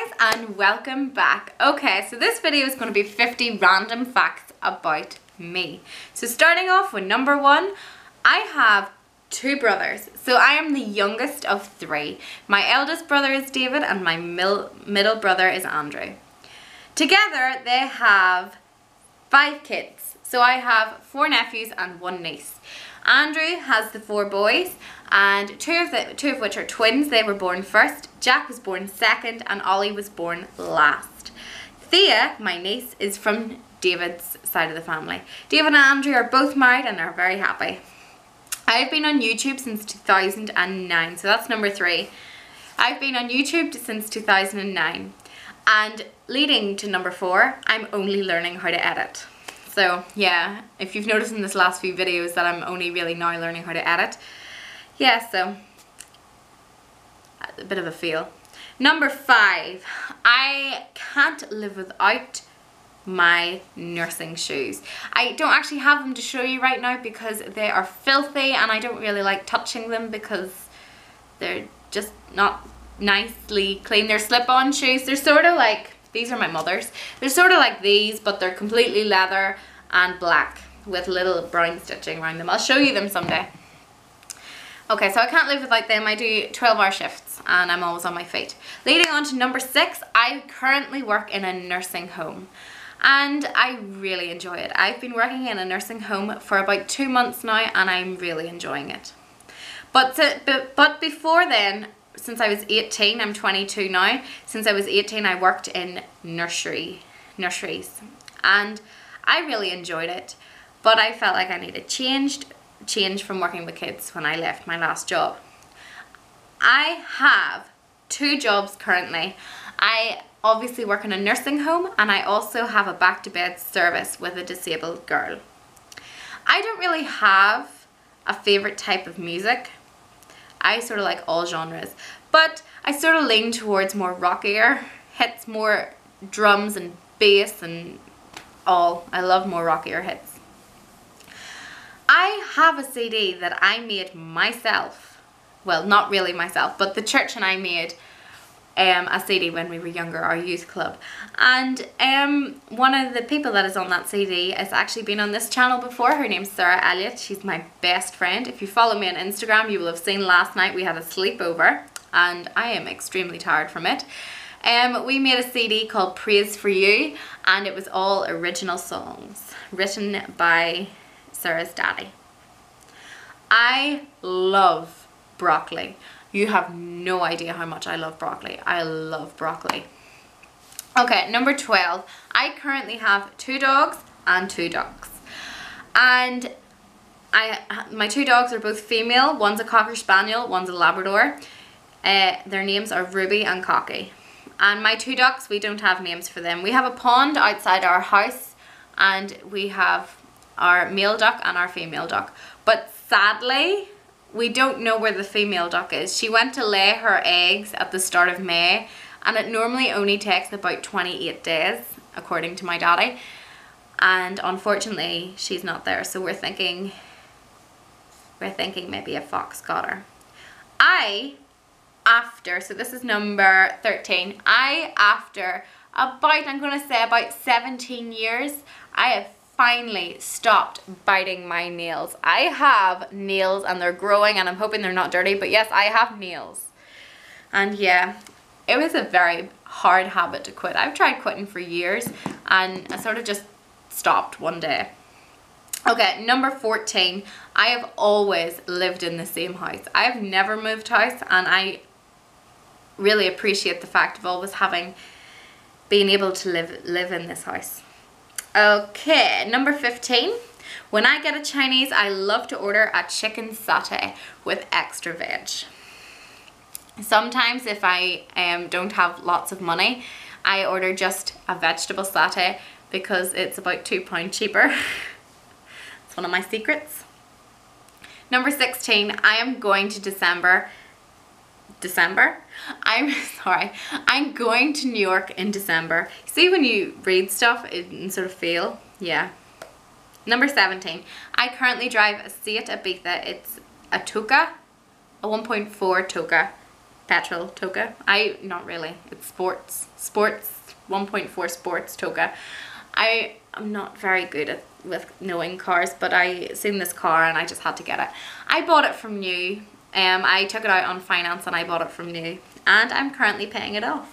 guys, and welcome back. Okay, so this video is going to be 50 random facts about me. So starting off with number one, I have two brothers. So I am the youngest of three. My eldest brother is David and my middle brother is Andrew. Together they have 5 kids. So I have 4 nephews and 1 niece. Andrew has the 4 boys, and two of which are twins. They were born first. Jack was born second, and Ollie was born last. Thea, my niece, is from David's side of the family. David and Andrew are both married and are very happy. I've been on YouTube since 2009, so that's number 3. I've been on YouTube since 2009, and leading to number 4, I'm only learning how to edit. So yeah, if you've noticed in this last few videos that I'm only really now learning how to edit. Yeah, so a bit of a fail. Number 5, I can't live without my nursing shoes. I don't actually have them to show you right now because they are filthy and I don't really like touching them because they're just not nicely clean. They're slip-on shoes. They're sort of like, these are my mother's. They're sort of like these, but they're completely leather and black with little brown stitching around them. I'll show you them someday. Okay, so I can't live without them. I do 12-hour shifts and I'm always on my feet. Leading on to number 6, I currently work in a nursing home and I really enjoy it. I've been working in a nursing home for about 2 months now and I'm really enjoying it. But before then, since I was 18, I'm 22 now, since I was 18 I worked in nurseries and I really enjoyed it, but I felt like I needed change from working with kids when I left my last job. I have 2 jobs currently. I obviously work in a nursing home and I also have a back-to-bed service with a disabled girl. I don't really have a favourite type of music. I sort of like all genres, but I sort of lean towards more rockier hits, more drums and bass and all. I love more rockier hits. I have a CD that I made myself. Well, not really myself, but the church and I made a CD when we were younger, our youth club. And one of the people that is on that CD has actually been on this channel before. Her name's Sarah Elliott. She's my best friend. If you follow me on Instagram, you will have seen last night we had a sleepover and I am extremely tired from it. We made a CD called Praise for You and it was all original songs written by Sarah's daddy. I love broccoli. You have no idea how much I love broccoli. I love broccoli. Okay, number 12. I currently have 2 dogs and 2 ducks. And my 2 dogs are both female. One's a Cocker Spaniel, one's a Labrador. Their names are Ruby and Cocky. And my 2 ducks, we don't have names for them. We have a pond outside our house and we have our male duck and our female duck. But sadly, we don't know where the female duck is. She went to lay her eggs at the start of May and it normally only takes about 28 days, according to my daddy. And unfortunately, she's not there. So we're thinking maybe a fox got her. So this is number 13. After about, I'm going to say about 17 years, I have finally stopped biting my nails. I have nails and they're growing and I'm hoping they're not dirty, but yes, I have nails. And yeah, it was a very hard habit to quit. I've tried quitting for years and I sort of just stopped one day. Okay, number 14. I have always lived in the same house. I have never moved house and I really appreciate the fact of always being able to live in this house. Okay, number 15. When I get a Chinese, I love to order a chicken satay with extra veg. Sometimes if I don't have lots of money, I order just a vegetable satay because it's about £2 cheaper. It's one of my secrets. Number 16, I am going to I'm going to New York in December. See when you read stuff and sort of feel, yeah. Number 17, I currently drive a Seat Ibiza. It's a Toka, a 1.4 Toka. petrol Toka. Not really, it's sports 1.4 sports Toka. I am not very good with knowing cars, but I seen this car and I just had to get it. I bought it from new. I took it out on finance and I bought it from new, and I'm currently paying it off.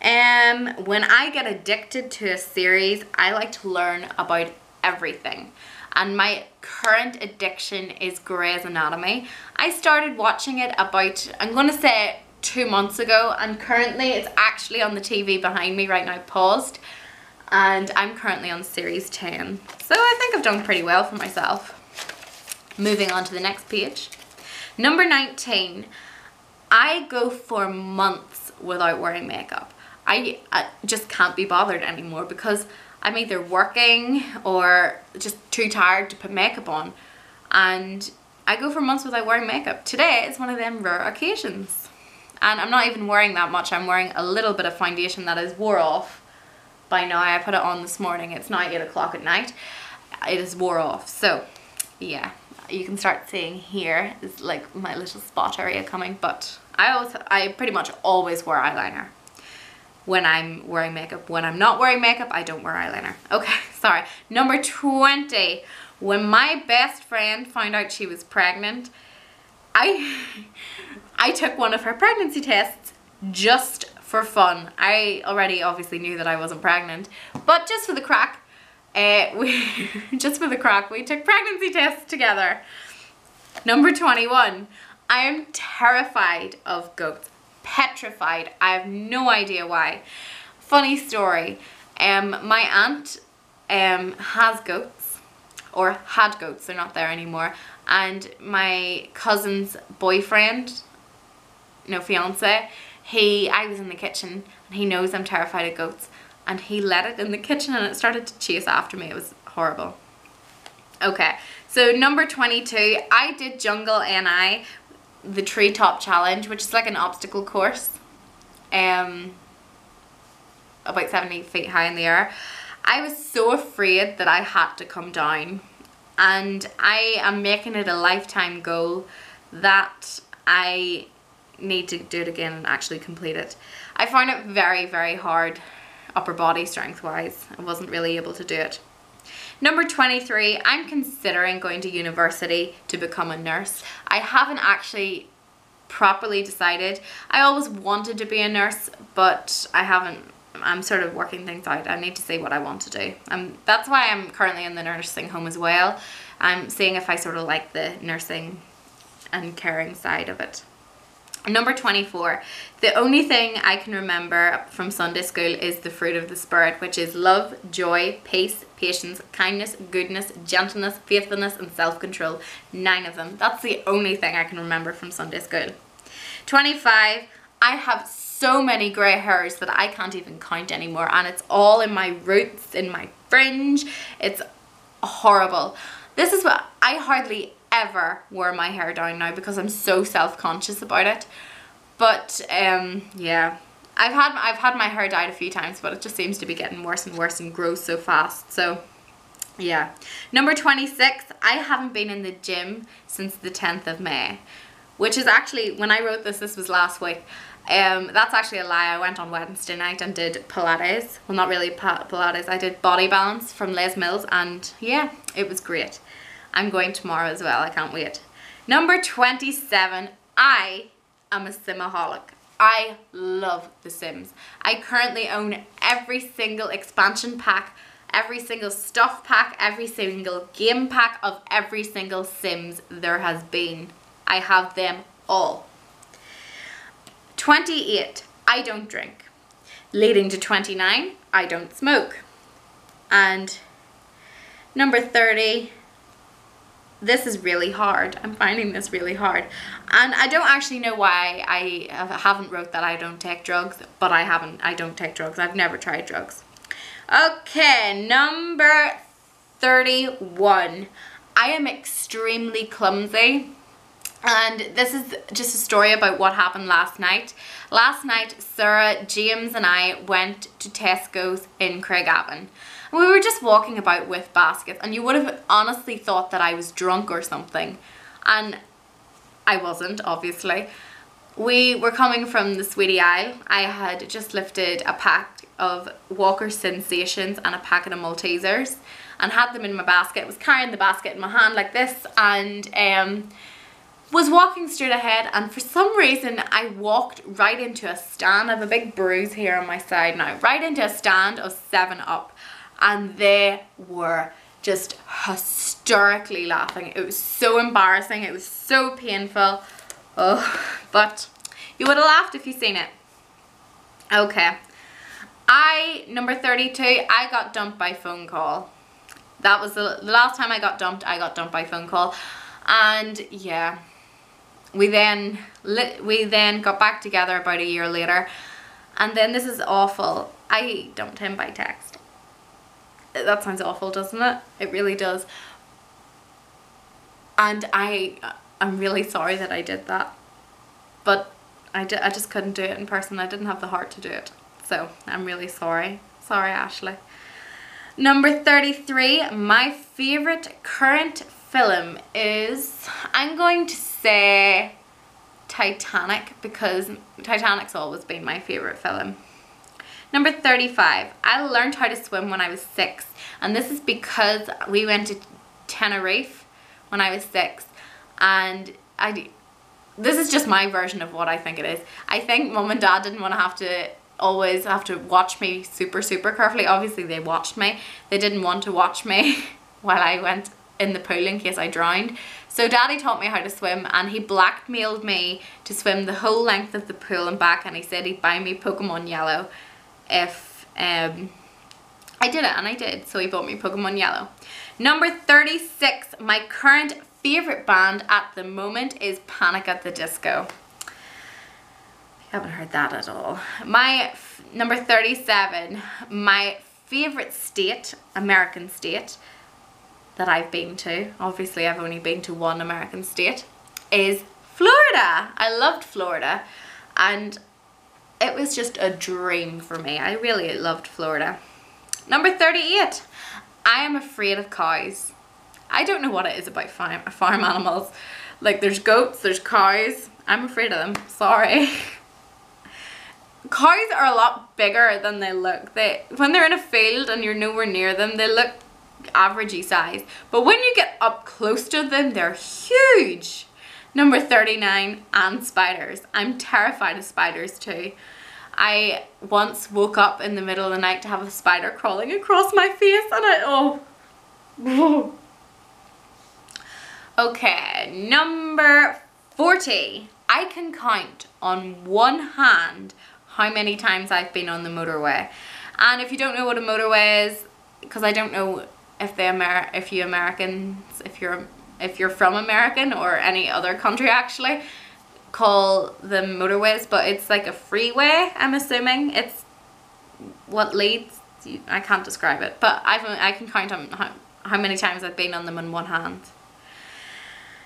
When I get addicted to a series, I like to learn about everything. And my current addiction is Grey's Anatomy. I started watching it about, I'm going to say 2 months ago, and currently it's actually on the TV behind me right now, paused. And I'm currently on series 10. So I think I've done pretty well for myself. Moving on to the next page. Number 19. I go for months without wearing makeup. I just can't be bothered anymore because I'm either working or just too tired to put makeup on. And I go for months without wearing makeup. Today is one of them rare occasions. And I'm not even wearing that much. I'm wearing a little bit of foundation that is wore off by now. I put it on this morning. It's now 8 o'clock at night. It is wore off. So yeah, you can start seeing here is like my little spot area coming. But I pretty much always wear eyeliner when I'm wearing makeup. When I'm not wearing makeup, I don't wear eyeliner. Okay, sorry. Number 20. When my best friend found out she was pregnant, I took one of her pregnancy tests just for fun. I already obviously knew that I wasn't pregnant, but just for the crack, we took pregnancy tests together. Number 21. I am terrified of goats. Petrified. I have no idea why. Funny story. My aunt has goats, or had goats. They're not there anymore. And my cousin's boyfriend, no, fiance, I was in the kitchen and he knows I'm terrified of goats, and he let it in the kitchen and it started to chase after me. It was horrible. Okay, so number 22, I did Jungle NI, the treetop challenge, which is like an obstacle course, about 70 feet high in the air. I was so afraid that I had to come down, and I am making it a lifetime goal that I need to do it again and actually complete it. I found it very, very hard upper body strength wise. I wasn't really able to do it. Number 23, I'm considering going to university to become a nurse. I haven't actually properly decided. I always wanted to be a nurse, but I haven't. I'm sort of working things out. I need to see what I want to do. That's why I'm currently in the nursing home as well. I'm seeing if I sort of like the nursing and caring side of it. Number 24, the only thing I can remember from Sunday school is the fruit of the Spirit, which is love, joy, peace, patience, kindness, goodness, gentleness, faithfulness, and self-control. 9 of them. That's the only thing I can remember from Sunday school. 25, I have so many grey hairs that I can't even count anymore, and it's all in my roots, in my fringe. It's horrible. This is what I hardly ever wear my hair down now because I'm so self-conscious about it. But yeah, I've had my hair dyed a few times, but it just seems to be getting worse and worse and grows so fast. So yeah. Number 26, I haven't been in the gym since the 10th of May, which is actually, when I wrote this was last week. That's actually a lie. I went on Wednesday night and did Pilates. Well, not really Pilates. I did body balance from Les Mills, and yeah, it was great. I'm going tomorrow as well. I can't wait. Number 27, I am a Simaholic. I love The Sims. I currently own every single expansion pack, every single stuff pack, every single game pack of every single Sims there has been. I have them all. 28, I don't drink. Leading to 29, I don't smoke. And number 30, this is really hard. I'm finding this really hard. And I don't actually know why I haven't wrote that I don't take drugs, but I don't take drugs. I've never tried drugs. Okay, number 31. I am extremely clumsy. And this is just a story about what happened last night. Last night, Sarah, James and I went to Tesco's in Craigavon. We were just walking about with baskets, and you would have honestly thought that I was drunk or something. And I wasn't, obviously. we were coming from the Sweetie Isle. I had just lifted a pack of Walker Sensations and a packet of Maltesers and had them in my basket. I was carrying the basket in my hand like this and was walking straight ahead, and for some reason I walked right into a stand. I have a big bruise here on my side now. Right into a stand of 7-Up, and they were just hysterically laughing. It was so embarrassing. It was so painful. Oh, but you would have laughed if you seen it. Okay. Number 32, I got dumped by phone call. That was the last time I got dumped by phone call. And yeah, we then got back together about a year later. And then this is awful. I dumped him by text. That sounds awful, doesn't it? It really does. And I'm really sorry that I did that. But I just couldn't do it in person. I didn't have the heart to do it. So I'm really sorry. Sorry, Ashley. Number 33, my favourite current film is, I'm going to say Titanic, because Titanic's always been my favourite film. Number 35, I learned how to swim when I was 6, and this is because we went to Tenerife when I was 6, and this is just my version of what I think it is. I think Mum and Dad didn't want to always have to watch me super carefully. Obviously they watched me. They didn't want to watch me while I went in the pool in case I drowned. So Daddy taught me how to swim, and he blackmailed me to swim the whole length of the pool and back, and he said he'd buy me Pokemon Yellow if I did it, and I did. So he bought me Pokemon Yellow. Number 36, my current favourite band at the moment is Panic! At the Disco. I haven't heard that at all. Number 37, my favourite state, American state, that I've been to, obviously I've only been to one American state, is Florida. I loved Florida, and it was just a dream for me. I really loved Florida. Number 38, I am afraid of cows. I don't know what it is about farm animals. Like, there's goats, there's cows. I'm afraid of them. Sorry. Cows are a lot bigger than they look. When they're in a field and you're nowhere near them, they look averagey size. But when you get up close to them, they're huge. Number 39, and spiders. I'm terrified of spiders too. I once woke up in the middle of the night to have a spider crawling across my face, and oh. Okay, number 40. I can count on one hand how many times I've been on the motorway. And if you don't know what a motorway is, because I don't know if you're from American or any other country actually call them motorways, but it's like a freeway, I'm assuming. It's what leads, I can't describe it, but I can count on how many times I've been on them in one hand.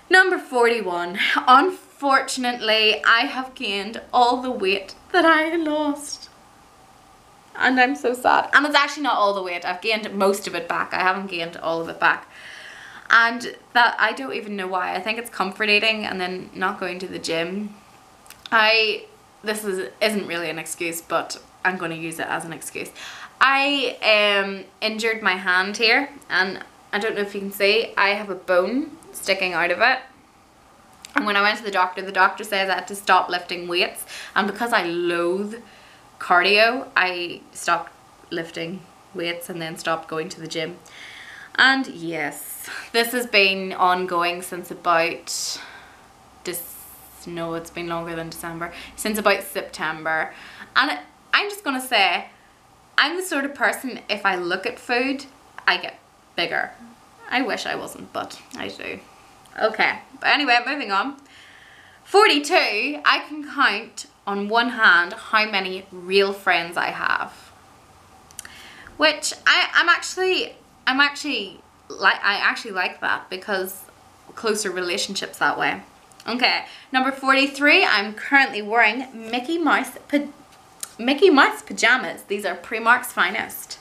Number 41. Unfortunately, I have gained all the weight that I lost. And I'm so sad. And it's actually not all the weight. I've gained most of it back. I haven't gained all of it back. And that, I don't even know why. I think it's comfort eating and then not going to the gym. This isn't really an excuse, but I'm going to use it as an excuse. I injured my hand here, and I don't know if you can see, I have a bone sticking out of it. And when I went to the doctor says I had to stop lifting weights, and because I loathe cardio, I stopped lifting weights and then stopped going to the gym. And yes, this has been ongoing since about no, it's been longer than December, since about September. And I'm just gonna say, I'm the sort of person, if I look at food, I get bigger. I wish I wasn't, but I do. Okay, but anyway, moving on. 42, I can count on one hand how many real friends I have. Which I actually like that, because closer relationships that way. Okay, number 43, I'm currently wearing Mickey Mouse pajamas. These are Primark's finest.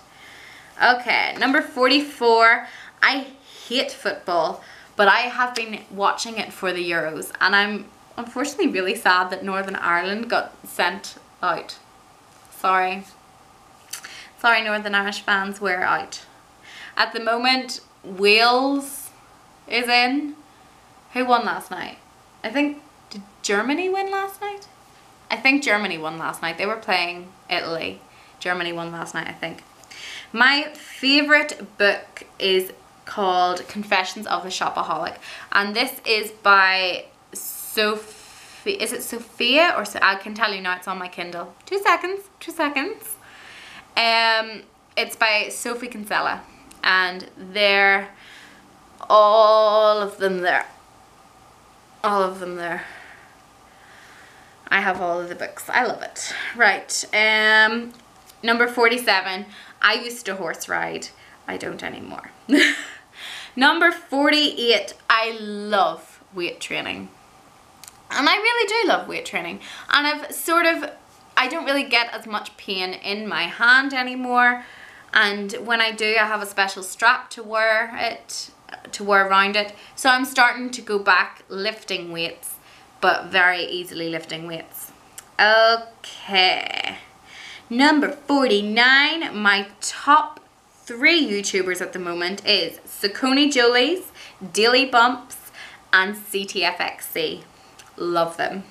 Okay, number 44, I hate football, but I have been watching it for the Euros, and I'm unfortunately really sad that Northern Ireland got sent out. Sorry. Sorry, Northern Irish fans, we're out. At the moment, Wales is in. Who won last night? I think, did Germany win last night? I think Germany won last night. They were playing Italy. Germany won last night, I think. My favourite book is called Confessions of a Shopaholic. And this is by Sophie. Is it Sophia? Or I can tell you now, it's on my Kindle. 2 seconds. 2 seconds. It's by Sophie Kinsella. And they're all of them there. All of them there. I have all of the books. I love it. Right. Number 47. I used to horse ride. I don't anymore. Number 48. I love weight training. And I really do love weight training. And I don't really get as much pain in my hand anymore. And when I do, I have a special strap to wear around it. So I'm starting to go back lifting weights, but very easily lifting weights. Okay. Number 49, my top 3 YouTubers at the moment is Saucony Jolie's, Daily Bumps, and CTFXC. Love them.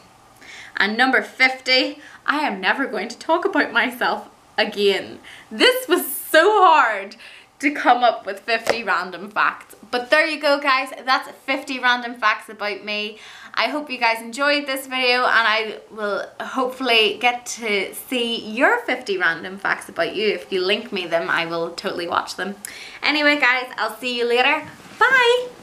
And number 50, I am never going to talk about myself again. This was so hard to come up with 50 random facts. But there you go, guys. That's 50 random facts about me. I hope you guys enjoyed this video, and I will hopefully get to see your 50 random facts about you. If you link me them, I will totally watch them. Anyway, guys, I'll see you later. Bye!